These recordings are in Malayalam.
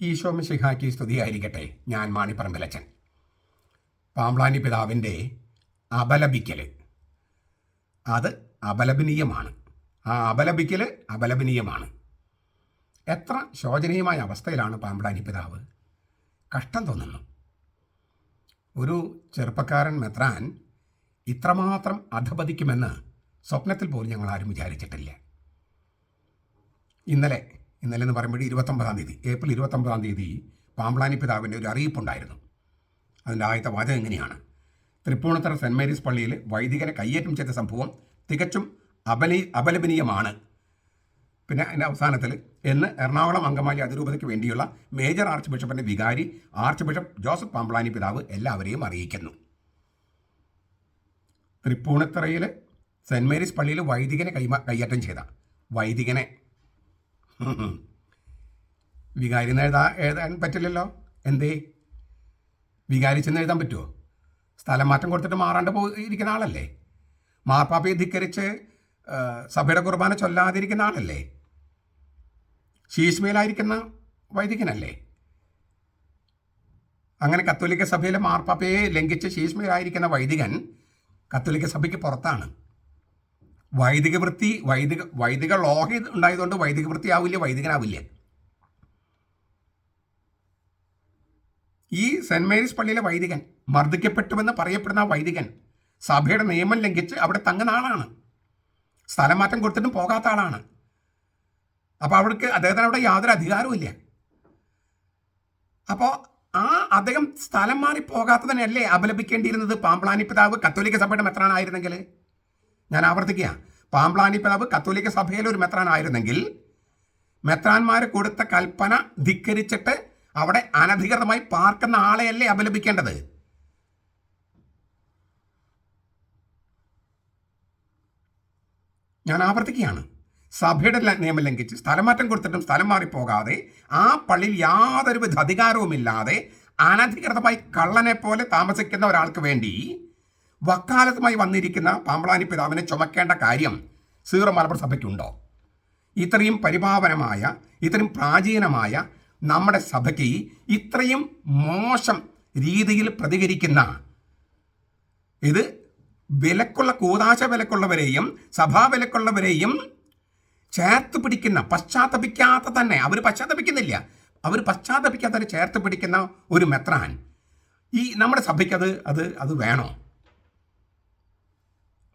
ഈശോ മിശിഹായ്ക്ക് സ്തുതിയായിരിക്കട്ടെ. ഞാൻ മാണിപ്പറമ്പിലച്ചൻ. പാമ്പ്ളാനി പിതാവിൻ്റെ അപലപിക്കൽ അത് അപലപനീയമാണ്. ആ അപലപിക്കൽ അപലപനീയമാണ്. എത്ര ശോചനീയമായ അവസ്ഥയിലാണ് പാമ്പ്ളാനി പിതാവ്. കഷ്ടം തോന്നുന്നു. ഒരു ചെറുപ്പക്കാരൻ മെത്രാൻ ഇത്രമാത്രം അധപതിക്കുമെന്ന് സ്വപ്നത്തിൽ പോലും ഞങ്ങൾ ആരും വിചാരിച്ചിട്ടില്ല. ഇന്നലെ എന്ന് പറയുമ്പോൾ 29-ാം തീയതി, ഏപ്രിൽ 29-ാം തീയതി പാമ്പ്ളാനി പിതാവിൻ്റെ ഒരു അറിയിപ്പുണ്ടായിരുന്നു. അതിൻ്റെ ആദ്യത്തെ വാചകം എങ്ങനെയാണ്: തൃപ്പൂണിത്തുറ സെൻറ് മേരീസ് പള്ളിയിൽ വൈദികനെ കയ്യേറ്റം ചെയ്ത സംഭവം തികച്ചും അപലപനീയമാണ്. പിന്നെ അതിൻ്റെ അവസാനത്തിൽ എന്ന് എറണാകുളം അങ്കമാലി അതിരൂപതയ്ക്ക് വേണ്ടിയുള്ള മേജർ ആർച്ച് ബിഷപ്പിൻ്റെ വികാരി ആർച്ച് ബിഷപ്പ് ജോസഫ് പാമ്പ്ളാനി പിതാവ് എല്ലാവരെയും അറിയിക്കുന്നു. തൃപ്പൂണിത്തുറയിൽ സെൻറ് മേരീസ് പള്ളിയിൽ വൈദികനെ കയ്യേറ്റം ചെയ്ത വൈദികനെ വികാരി എഴുതാൻ പറ്റില്ലല്ലോ. എന്തേ? വികാരി ചെന്ന് എഴുതാൻ പറ്റുമോ? സ്ഥലം മാറ്റം കൊടുത്തിട്ട് മാറാണ്ട് ഇരിക്കുന്ന ആളല്ലേ? മാർപ്പാപ്പയെ ധിക്കരിച്ച് സഭയുടെ കുർബാന ചൊല്ലാതിരിക്കുന്ന ആളല്ലേ? ശീശ്മയിലായിരിക്കുന്ന വൈദികനല്ലേ? അങ്ങനെ കത്തോലിക്ക സഭയിലെ മാർപ്പാപ്പയെ ലംഘിച്ച് ശീശ്മയിലായിരിക്കുന്ന വൈദികൻ കത്തോലിക്ക സഭയ്ക്ക് പുറത്താണ്. വൈദിക ലോഹ ഉണ്ടായതുകൊണ്ട് വൈദിക വൃത്തി ആവില്ല, വൈദികനാവില്ല. ഈ സെൻറ് മേരീസ് പള്ളിയിലെ വൈദികൻ മർദ്ദിക്കപ്പെട്ടുവെന്ന് പറയപ്പെടുന്ന ആ വൈദികൻ സഭയുടെ നിയമം ലംഘിച്ച് അവിടെ തങ്ങുന്ന ആളാണ്. സ്ഥലം മാറ്റം കൊടുത്തിട്ടും പോകാത്ത ആളാണ്. അപ്പോൾ അദ്ദേഹത്തിന് അവിടെ യാതൊരു അധികാരവും ഇല്ല. അപ്പോൾ അദ്ദേഹം സ്ഥലം മാറി പോകാത്തതിനല്ലേ അപലപിക്കേണ്ടിയിരുന്നത്? പാമ്പ്ളാനി പിതാവ് കത്തോലിക്ക സഭയുടെ മെത്രാനായിരുന്നെങ്കിൽ, ഞാൻ ആവർത്തിക്കുക, പാമ്പ്ളാനി പിതാവ് കത്തോലിക്ക സഭയിലെ ഒരു മെത്രാനായിരുന്നെങ്കിൽ മെത്രാന്മാരെ കൊടുത്ത കൽപ്പന ധിക്കരിച്ചിട്ട് അവിടെ അനധികൃതമായി പാർക്കുന്ന ആളെയല്ലേ അപലപിക്കേണ്ടത്? ഞാൻ ആവർത്തിക്കുകയാണ്, സഭയുടെ നിയമം ലംഘിച്ച് സ്ഥലമാറ്റം കൊടുത്തിട്ടും സ്ഥലം മാറിപ്പോകാതെ ആ പള്ളിയിൽ യാതൊരുവിധ അധികാരവുമില്ലാതെ അനധികൃതമായി കള്ളനെ പോലെ താമസിക്കുന്ന ഒരാൾക്ക് വേണ്ടി വക്കാലത്തുമായി വന്നിരിക്കുന്ന പാമ്പ്ളാനി പിതാവിനെ ചുമക്കേണ്ട കാര്യം സീറോ മലബാർ സഭയ്ക്കുണ്ടോ? ഇത്രയും പരിപാവനമായ, ഇത്രയും പ്രാചീനമായ നമ്മുടെ സഭയ്ക്ക് ഇത്രയും മോശം രീതിയിൽ പ്രതികരിക്കുന്ന, ഇത് കൂതാശ വിലക്കുള്ളവരെയും സഭാ വിലക്കുള്ളവരെയും ചേർത്ത് പിടിക്കുന്ന, പശ്ചാത്തപിക്കാത്ത തന്നെ, അവർ പശ്ചാത്തപിക്കാത്തവരെ ചേർത്ത് പിടിക്കുന്ന ഒരു മെത്രാൻ ഈ നമ്മുടെ സഭയ്ക്ക് അത് വേണോ?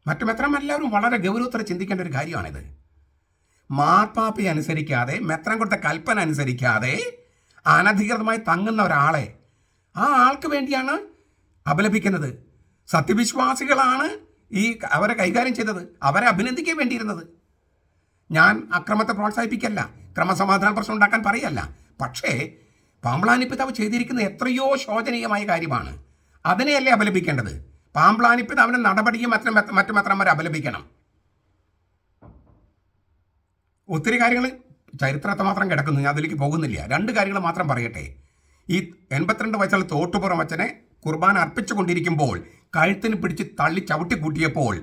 മറ്റു മെത്രാന്മാരെല്ലാവരും വളരെ ഗൗരവത്തോടെ ചിന്തിക്കേണ്ട ഒരു കാര്യമാണിത്. മാർപ്പാപ്പയെ അനുസരിക്കാതെ, മെത്രാൻ കൊടുത്ത കൽപ്പന അനുസരിക്കാതെ അനധികൃതമായി തങ്ങുന്ന ഒരാളെ, ആ ആൾക്ക് വേണ്ടിയാണ് അപലപിക്കുന്നത്. സത്യവിശ്വാസികളാണ് അവരെ കൈകാര്യം ചെയ്തത്, അവരെ അഭിനന്ദിക്കാൻ വേണ്ടിയിരുന്നത്. ഞാൻ അക്രമത്തെ പ്രോത്സാഹിപ്പിക്കല്ല, ക്രമസമാധാന പ്രശ്നം ഉണ്ടാക്കാൻ പറയല്ല. പക്ഷേ പാമ്പ്ളാനി പിതാവ് ചെയ്തിരിക്കുന്നത് എത്രയോ ശോചനീയമായ കാര്യമാണ്. അതിനെയല്ലേ അപലപിക്കേണ്ടത്? പാമ്പ്ളാനി പിതാവിൻ്റെ നടപടിയും മറ്റു മെത്രാന്മാരെ അപലപിക്കണം. ഒത്തിരി കാര്യങ്ങൾ ചരിത്രത്തെ മാത്രം കിടക്കുന്നു, ഞാൻ അതിലേക്ക് പോകുന്നില്ല. 2 കാര്യങ്ങൾ മാത്രം പറയട്ടെ. ഈ 82 വയസ്സുള്ള തോട്ടുപുറം അച്ഛനെ കുർബാന അർപ്പിച്ചു കൊണ്ടിരിക്കുമ്പോൾ കഴുത്തിന് പിടിച്ച് തള്ളി ചവിട്ടി കൂട്ടിയപ്പോൾ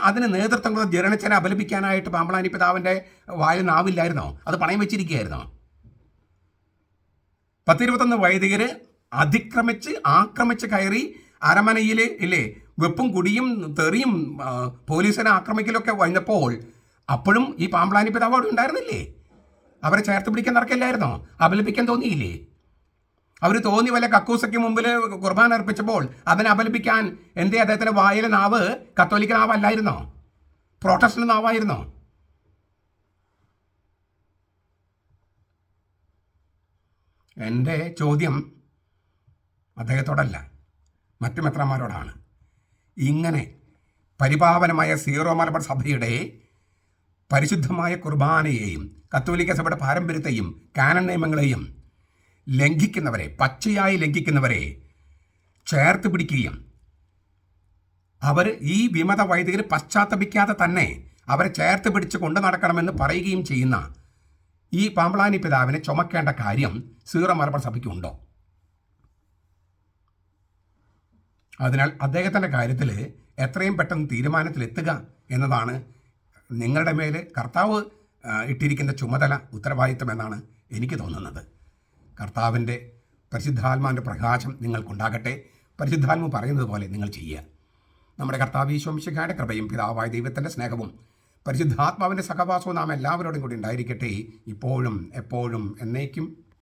അതിന് നേതൃത്വം കൊടുത്ത ജെറണച്ചനെ അപലപിക്കാനായിട്ട് പാമ്പ്ളാനി പിതാവിൻ്റെ വായിൽ നാവില്ലായിരുന്നോ? അത് പണയം വെച്ചിരിക്കുകയായിരുന്നോ? 10-21 വൈദികർ ആക്രമിച്ച് കയറി അരമനയിൽ വെപ്പും കുടിയും തെറിയും പോലീസിനെ ആക്രമിക്കലൊക്കെ വന്നപ്പോൾ അപ്പോഴും ഈ പാമ്പ്ളാനി പിതാവ് അവിടെ ഉണ്ടായിരുന്നില്ലേ? അവരെ ചേർത്ത് പിടിക്കാൻ നടക്കില്ലായിരുന്നോ? അപലപിക്കാൻ തോന്നിയില്ലേ? അവർ തോന്നി വല്ല കക്കൂസയ്ക്ക് മുമ്പിൽ കുർബാന അർപ്പിച്ചപ്പോൾ അതിനെ അപലപിക്കാൻ അദ്ദേഹത്തിൻ്റെ വായിലെ നാവ് കത്തോലിക്ക നാവല്ലായിരുന്നോ? പ്രൊട്ടസ്റ്റന്റ് നാവായിരുന്നോ? എൻ്റെ ചോദ്യം അദ്ദേഹത്തോടല്ല, മറ്റു മെത്രാന്മാരോടാണ്. ഇങ്ങനെ പരിപാവനമായ സീറോ മലബാർ സഭയുടെ പരിശുദ്ധമായ കുർബാനയെയും കത്തോലിക്ക സഭയുടെ പാരമ്പര്യത്തെയും കാനൻ നിയമങ്ങളെയും പച്ചയായി ലംഘിക്കുന്നവരെ ചേർത്ത് പിടിക്കുകയും അവർ ഈ വിമത വൈദികർ പശ്ചാത്തപിക്കാതെ തന്നെ അവരെ ചേർത്ത് പിടിച്ച് കൊണ്ടു നടക്കണമെന്ന് പറയുകയും ചെയ്യുന്ന ഈ പാമ്പ്ളാനി പിതാവിനെ ചുമക്കേണ്ട കാര്യം സീറോ മലബാർ സഭയ്ക്കുണ്ടോ? അതിനാൽ അദ്ദേഹത്തിൻ്റെ കാര്യത്തിൽ എത്രയും പെട്ടെന്ന് തീരുമാനത്തിലെത്തുക എന്നതാണ് നിങ്ങളുടെ മേൽ കർത്താവ് ഇട്ടിരിക്കുന്ന ചുമതല, ഉത്തരവാദിത്തം എന്നാണ് എനിക്ക് തോന്നുന്നത്. കർത്താവിൻ്റെ പരിശുദ്ധാത്മാവിൻ്റെ പ്രകാശം നിങ്ങൾക്കുണ്ടാകട്ടെ. പരിശുദ്ധാത്മ പറയുന്നത് പോലെ നിങ്ങൾ ചെയ്യുക. നമ്മുടെ കർത്താവ് ഈശോ മിശിഹായുടെ കൃപയും പിതാവായ ദൈവത്തിൻ്റെ സ്നേഹവും പരിശുദ്ധാത്മാവിൻ്റെ സഹവാസവും നാം എല്ലാവരോടും കൂടി ഉണ്ടായിരിക്കട്ടെ, ഇപ്പോഴും എപ്പോഴും എന്നേക്കും.